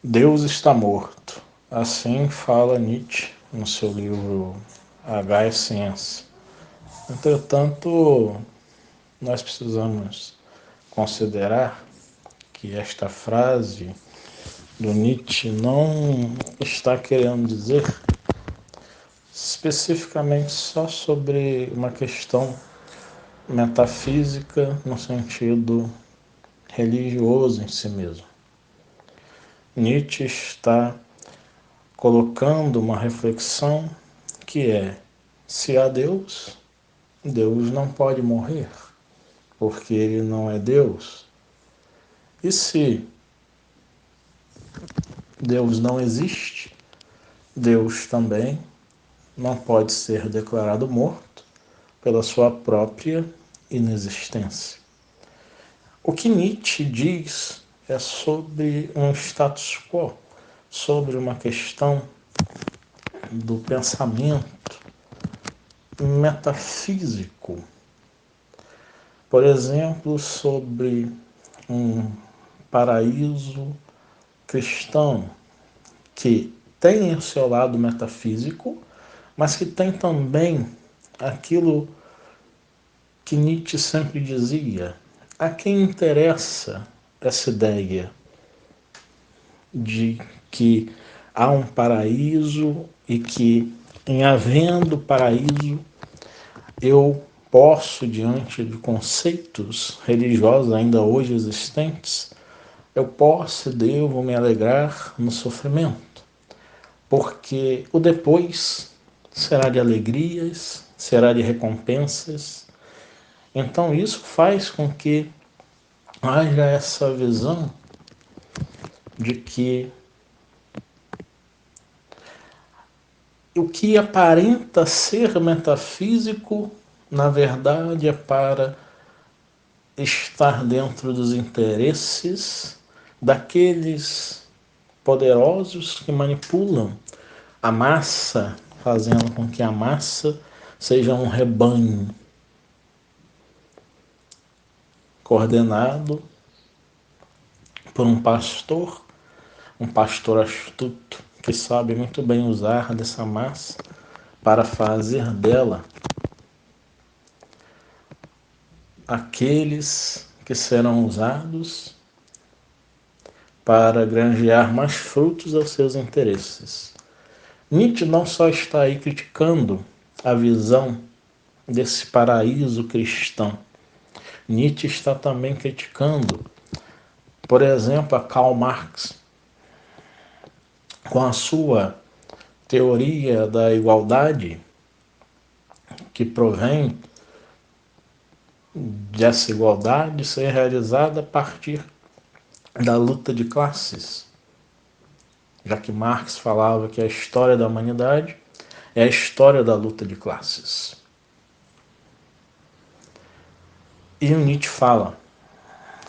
Deus está morto. Assim fala Nietzsche no seu livro A Ciência. Entretanto, nós precisamos considerar que esta frase do Nietzsche não está querendo dizer especificamente só sobre uma questão metafísica no sentido religioso em si mesmo. Nietzsche está colocando uma reflexão que é: se há Deus, Deus não pode morrer, porque ele não é Deus. E se Deus não existe, Deus também não pode ser declarado morto pela sua própria inexistência. O que Nietzsche diz é sobre um status quo, sobre uma questão do pensamento metafísico. Por exemplo, sobre um paraíso cristão que tem o seu lado metafísico, mas que tem também aquilo que Nietzsche sempre dizia: a quem interessa essa ideia de que há um paraíso e que, em havendo paraíso, eu posso, diante de conceitos religiosos ainda hoje existentes, eu posso e devo me alegrar no sofrimento, porque o depois será de alegrias, será de recompensas. Então isso faz com que haja essa visão de que o que aparenta ser metafísico, na verdade, é para estar dentro dos interesses daqueles poderosos que manipulam a massa, fazendo com que a massa seja um rebanho coordenado por um pastor astuto, que sabe muito bem usar dessa massa para fazer dela aqueles que serão usados para granjear mais frutos aos seus interesses. Nietzsche não só está aí criticando a visão desse paraíso cristão, Nietzsche está também criticando, por exemplo, a Karl Marx, com a sua teoria da igualdade, que provém dessa igualdade ser realizada a partir da luta de classes, já que Marx falava que a história da humanidade é a história da luta de classes. E o Nietzsche fala: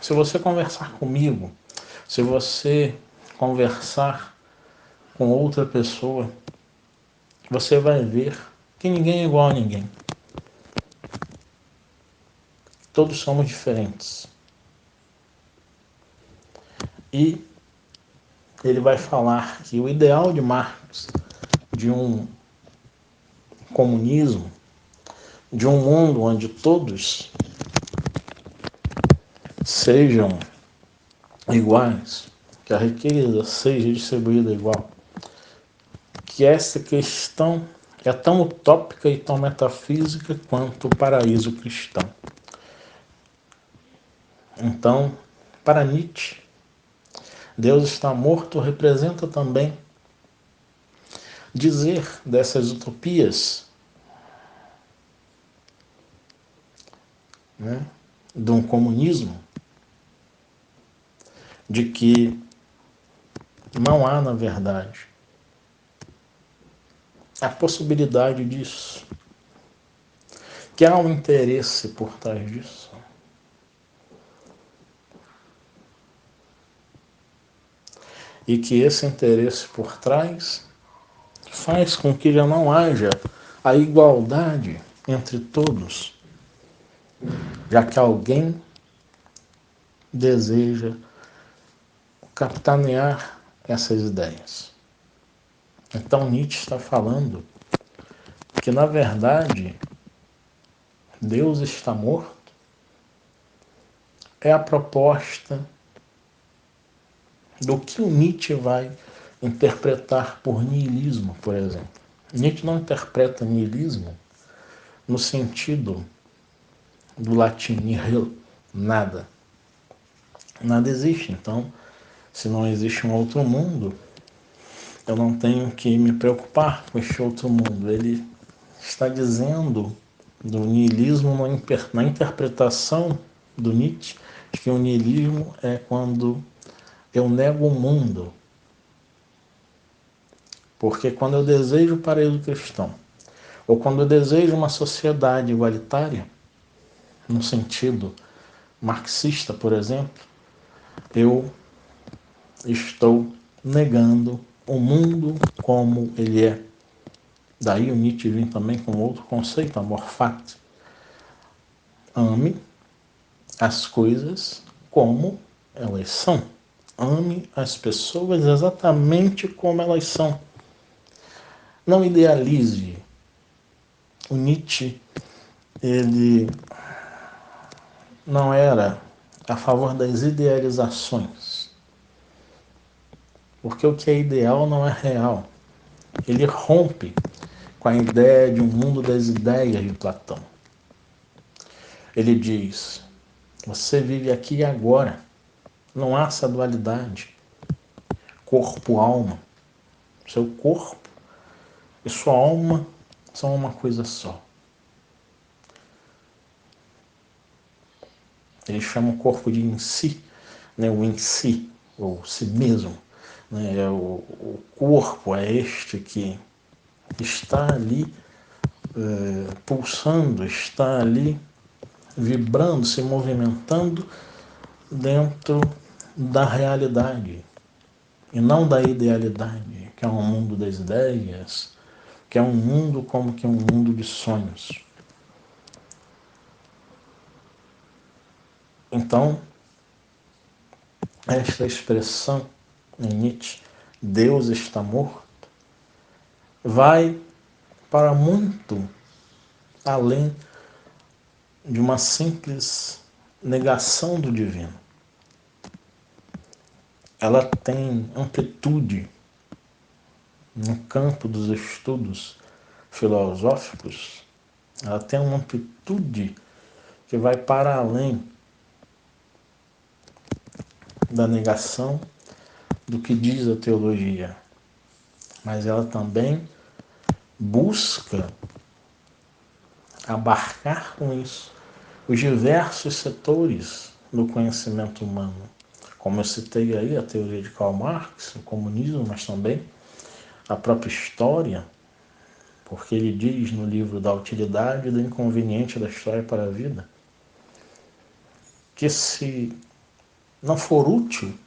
se você conversar comigo, se você conversar com outra pessoa, você vai ver que ninguém é igual a ninguém. Todos somos diferentes. E ele vai falar que o ideal de Marx, de um comunismo, de um mundo onde todos sejam iguais, que a riqueza seja distribuída igual, que essa questão é tão utópica e tão metafísica quanto o paraíso cristão. Então, para Nietzsche, Deus está morto representa também dizer dessas utopias, né, de um comunismo, de que não há, na verdade, a possibilidade disso, que há um interesse por trás disso. E que esse interesse por trás faz com que já não haja a igualdade entre todos, já que alguém deseja capitanear essas ideias. Então Nietzsche está falando que, na verdade, Deus está morto é a proposta do que o Nietzsche vai interpretar por niilismo, por exemplo. Nietzsche não interpreta niilismo no sentido do latim nihil, nada. Nada existe, então, se não existe um outro mundo, eu não tenho que me preocupar com este outro mundo. Ele está dizendo do niilismo na interpretação do Nietzsche, que o niilismo é quando eu nego o mundo. Porque quando eu desejo o paraíso cristão, ou quando eu desejo uma sociedade igualitária, no sentido marxista, por exemplo, eu estou negando o mundo como ele é. Daí o Nietzsche vem também com outro conceito, amor fati. Ame as coisas como elas são. Ame as pessoas exatamente como elas são. Não idealize. O Nietzsche, ele não era a favor das idealizações. Porque o que é ideal não é real. Ele rompe com a ideia de um mundo das ideias de Platão. Ele diz: você vive aqui e agora. Não há essa dualidade. Corpo-alma. Seu corpo e sua alma são uma coisa só. Ele chama o corpo de em si, né? O em si, ou si mesmo. Né? O corpo é este que está ali pulsando, está ali vibrando, se movimentando dentro da realidade e não da idealidade, que é um mundo das ideias, que é um mundo como que um mundo de sonhos. Então, esta expressão em Nietzsche, Deus está morto, vai para muito além de uma simples negação do divino. Ela tem amplitude no campo dos estudos filosóficos, ela tem uma amplitude que vai para além da negação do que diz a teologia, mas ela também busca abarcar com isso os diversos setores do conhecimento humano. Como eu citei aí a teoria de Karl Marx, o comunismo, mas também a própria história, porque ele diz no livro da utilidade e do inconveniente da história para a vida, que se não for útil,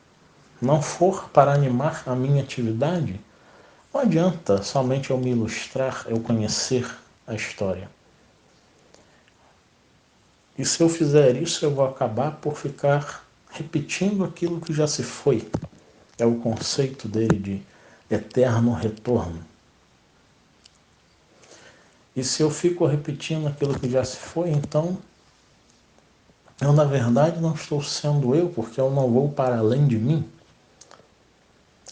não for para animar a minha atividade, não adianta somente eu me ilustrar, eu conhecer a história. E se eu fizer isso, eu vou acabar por ficar repetindo aquilo que já se foi. É o conceito dele de eterno retorno. E se eu fico repetindo aquilo que já se foi, então eu, na verdade, não estou sendo eu, porque eu não vou para além de mim.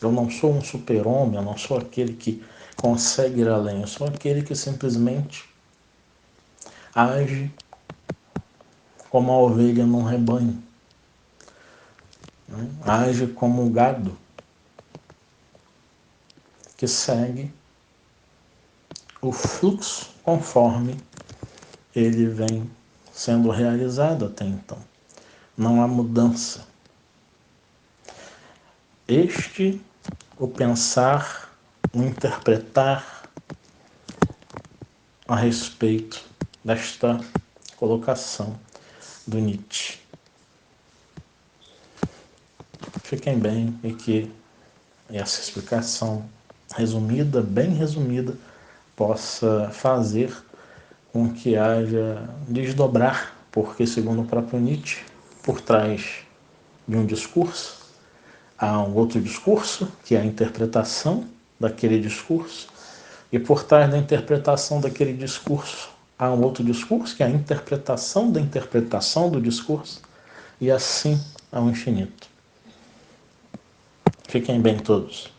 Eu não sou um super-homem, eu não sou aquele que consegue ir além, eu sou aquele que simplesmente age como a ovelha num rebanho, né? Age como um gado que segue o fluxo conforme ele vem sendo realizado até então. Não há mudança. O pensar, o interpretar a respeito desta colocação do Nietzsche. Fiquem bem e que essa explicação resumida, bem resumida, possa fazer com que haja desdobrar, porque, segundo o próprio Nietzsche, por trás de um discurso há um outro discurso, que é a interpretação daquele discurso, e por trás da interpretação daquele discurso há um outro discurso, que é a interpretação do discurso, e assim ao infinito. Fiquem bem todos.